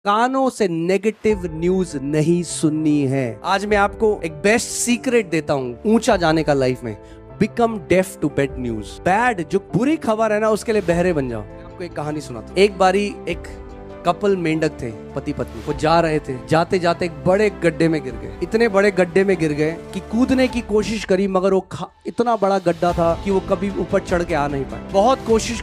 कानों से negative news नहीं सुननी है। आज मैं आपको एक बेस्ट सीक्रेट देता हूं ऊंचा जाने का लाइफ में। Become deaf to bad news. Bad जो बुरी खबर है ना, उसके लिए बहरे बन जाओ। मैं आपको एक कहानी सुनाता हूं। एक बारी एक कपल मेंढक थे, पति पत्नी। वो जा रहे थे, जाते जाते एक बड़े गड्ढे में गिर गए। इतने बड़े गड्ढे में गिर गए कि कूदने की कोशिश करी, मगर वो इतना बड़ा गड्ढा था कि वो कभी ऊपर चढ़ के आ नहीं पाए। बहुत कोशिश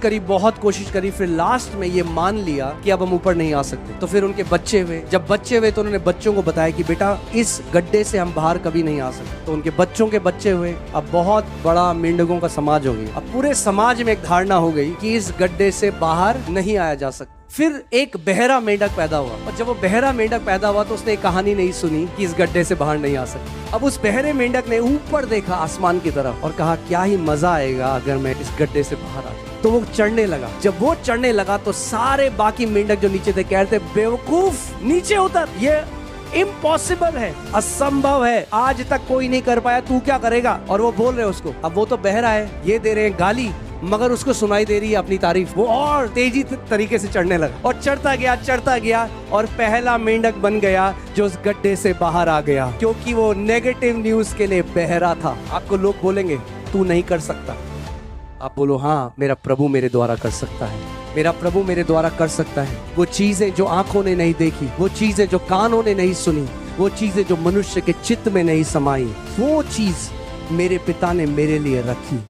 करी, फिर लास्ट में ये मान लिया कि अब हम ऊपर नहीं आ सकते। तो फिर उनके बच्चे हुए। जब बच्चे हुए तो उन्होंने बच्चों को बताया कि बेटा इस गड्ढे से हम बाहर कभी नहीं आ सकते। तो उनके बच्चों के बच्चे हुए। अब बहुत बड़ा मेंढकों का समाज हो गया। अब पूरे समाज में एक धारणा हो गई कि इस गड्ढे से बाहर नहीं आया जा सकता। फिर एक बहरा मेंढक पैदा हुआ, और जब वो बहरा मेंढक पैदा हुआ तो उसने एक कहानी नहीं सुनी कि इस गड्ढे से बाहर नहीं आ सकता। अब उस बहरे मेंढक ने ऊपर देखा आसमान की तरफ और कहा क्या ही मजा आएगा अगर मैं इस गड्ढे से बाहर आ जाऊं। तो वो चढ़ने लगा। जब वो चढ़ने लगा तो सारे बाकी मेंढक जो नीचे थे कह रहे थे बेवकूफ नीचे उतर, ये इम्पॉसिबल है, असंभव है, आज तक कोई नहीं कर पाया, तू क्या करेगा। और वो बोल रहे उसको। अब वो तो बहरा है, ये दे रहे हैं गाली, मगर उसको सुनाई दे रही है अपनी तारीफ। वो और तेजी तरीके से चढ़ने लगा और चढ़ता गया और पहला मेंढक बन गया जो उस गड्ढे से बाहर आ गया, क्योंकि वो नेगेटिव न्यूज के लिए बहरा था। आपको लोग बोलेंगे तू नहीं कर सकता, आप बोलो हाँ मेरा प्रभु मेरे द्वारा कर सकता है, मेरा प्रभु मेरे द्वारा कर सकता है। वो चीजें जो आंखों ने नहीं देखी, वो चीजें जो कानों ने नहीं सुनी, वो चीजें जो मनुष्य के चित्त में नहीं समाई, वो चीज मेरे पिता ने मेरे लिए रखी।